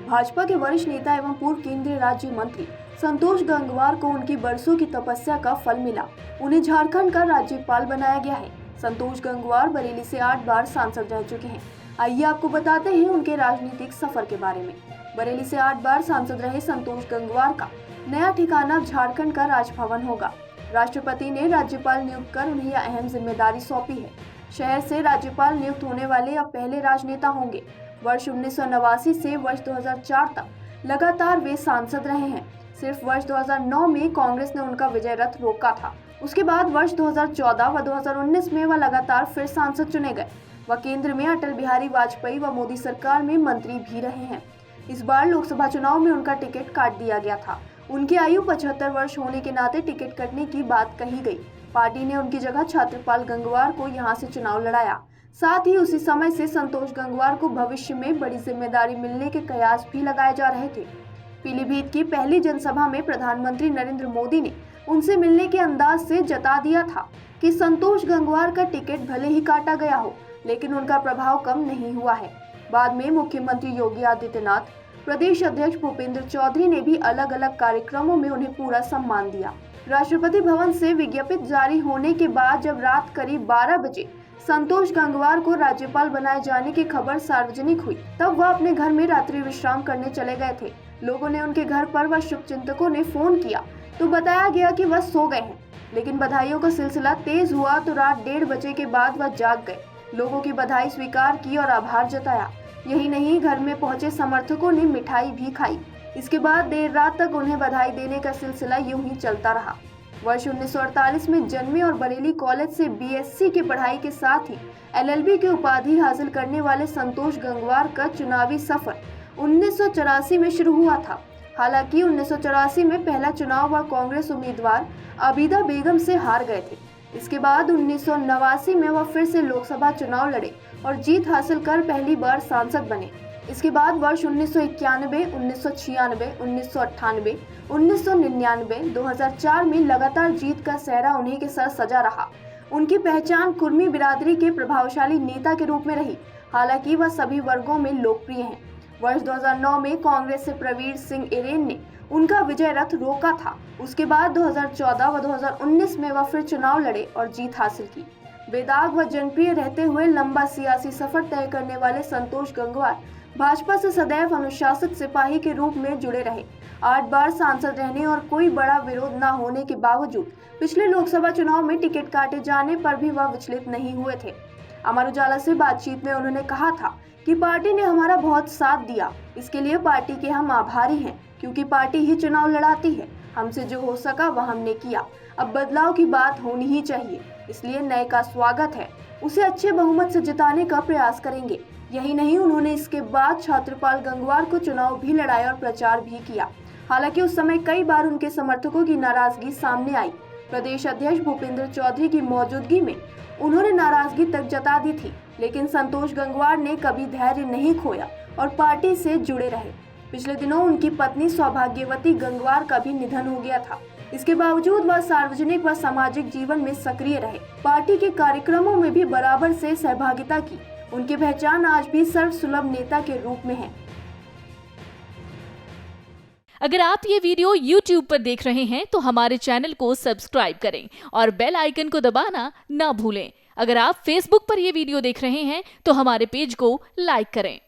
भाजपा के वरिष्ठ नेता एवं पूर्व केंद्रीय राज्य मंत्री संतोष गंगवार को उनकी बरसों की तपस्या का फल मिला। उन्हें झारखंड का राज्यपाल बनाया गया है। संतोष गंगवार बरेली से 8 बार सांसद रह चुके हैं। आइए आपको बताते हैं उनके राजनीतिक सफर के बारे में। बरेली से 8 बार सांसद रहे संतोष गंगवार का नया ठिकाना झारखंड का राजभवन होगा। राष्ट्रपति ने राज्यपाल नियुक्त कर उन्हें यह अहम जिम्मेदारी सौंपी है। शहर से राज्यपाल नियुक्त होने वाले अब पहले राजनेता होंगे। वर्ष 1989 से वर्ष 2004 तक लगातार वे सांसद रहे हैं। सिर्फ वर्ष 2009 में कांग्रेस ने उनका विजय रथ रोका था। उसके बाद वर्ष 2014 व 2019 में वह लगातार फिर सांसद चुने गए। वह केंद्र में अटल बिहारी वाजपेयी व मोदी सरकार में मंत्री भी रहे हैं। इस बार लोकसभा चुनाव में उनका टिकट काट दिया गया था। उनकी आयु 75 वर्ष होने के नाते टिकट कटने की बात कही गई। पार्टी ने उनकी जगह छत्रपाल गंगवार को यहां से चुनाव लड़ाया। साथ ही उसी समय से संतोष गंगवार को भविष्य में बड़ी जिम्मेदारी मिलने के कयास भी लगाए जा रहे थे। पीलीभीत की पहली जनसभा में प्रधानमंत्री नरेंद्र मोदी ने उनसे मिलने के अंदाज से जता दिया था कि संतोष गंगवार का टिकट भले ही काटा गया हो, लेकिन उनका प्रभाव कम नहीं हुआ है। बाद में मुख्यमंत्री योगी आदित्यनाथ, प्रदेश अध्यक्ष भूपेंद्र चौधरी ने भी अलग अलग कार्यक्रमों में उन्हें पूरा सम्मान दिया। राष्ट्रपति भवन से विज्ञप्ति जारी होने के बाद जब रात करीब 12 बजे संतोष गंगवार को राज्यपाल बनाए जाने की खबर सार्वजनिक हुई, तब वह अपने घर में रात्रि विश्राम करने चले गए थे। लोगों ने उनके घर पर व शुभचिंतकों ने फोन किया तो बताया गया कि वह सो गए हैं, लेकिन बधाइयों का सिलसिला तेज हुआ तो रात 1:30 बजे के बाद वह जाग गए। लोगों की बधाई स्वीकार की और आभार जताया। यही नहीं, घर में पहुंचे समर्थकों ने मिठाई भी खाई। इसके बाद देर रात तक उन्हें बधाई देने का सिलसिला यूं ही चलता रहा। वर्ष 1948 में जन्मे और बरेली कॉलेज से बीएससी की पढ़ाई के साथ ही एलएलबी की उपाधि हासिल करने वाले संतोष गंगवार का चुनावी सफर 1984 में शुरू हुआ था। हालांकि 1984 में पहला चुनाव वह कांग्रेस उम्मीदवार आबिदा बेगम से हार गए थे। इसके बाद 1989 में वह फिर से लोकसभा चुनाव लड़े और जीत हासिल कर पहली बार सांसद बने। इसके बाद वर्ष 1991, 1996, 1998, 1999, 2004 में लगातार जीत का सेहरा उन्हीं के सर सजा रहा। उनकी पहचान कुर्मी बिरादरी के प्रभावशाली नेता के रूप में रही। हालांकि वह सभी वर्गों में लोकप्रिय हैं। वर्ष 2009 में कांग्रेस से प्रवीर सिंह इरेन ने उनका विजय रथ रोका था। उसके बाद 2014 व 2019 में वह फिर चुनाव लड़े और जीत हासिल की। बेदाग व जनप्रिय रहते हुए लंबा सियासी सफर तय करने वाले संतोष गंगवार भाजपा से सदैव अनुशासित सिपाही के रूप में जुड़े रहे। 8 बार सांसद रहने और कोई बड़ा विरोध न होने के बावजूद पिछले लोकसभा चुनाव में टिकट काटे जाने पर भी वह विचलित नहीं हुए थे। अमर उजाला से बातचीत में उन्होंने कहा था कि पार्टी ने हमारा बहुत साथ दिया। इसके लिए पार्टी के हम आभारी हैं, क्योंकि पार्टी ही चुनाव लड़ाती है। हमसे जो हो सका वह हमने किया। अब बदलाव की बात होनी ही चाहिए, इसलिए नए का स्वागत है। उसे अच्छे बहुमत से जिताने का प्रयास करेंगे। यही नहीं, उन्होंने इसके बाद छत्रपाल गंगवार को चुनाव भी लड़ाया और प्रचार भी किया। हालांकि उस समय कई बार उनके समर्थकों की नाराजगी सामने आई। प्रदेश अध्यक्ष भूपेंद्र चौधरी की मौजूदगी में उन्होंने नाराजगी तक जता दी थी, लेकिन संतोष गंगवार ने कभी धैर्य नहीं खोया और पार्टी से जुड़े रहे। पिछले दिनों उनकी पत्नी सौभाग्यवती गंगवार का भी निधन हो गया था। इसके बावजूद वह सार्वजनिक व सामाजिक जीवन में सक्रिय रहे। पार्टी के कार्यक्रमों में भी बराबर से सहभागिता की। उनकी पहचान आज भी सर्वसुलभ नेता के रूप में है। अगर आप ये वीडियो YouTube पर देख रहे हैं तो हमारे चैनल को सब्सक्राइब करें और बेल आइकन को दबाना ना भूलें। अगर आप Facebook पर ये वीडियो देख रहे हैं तो हमारे पेज को लाइक करें।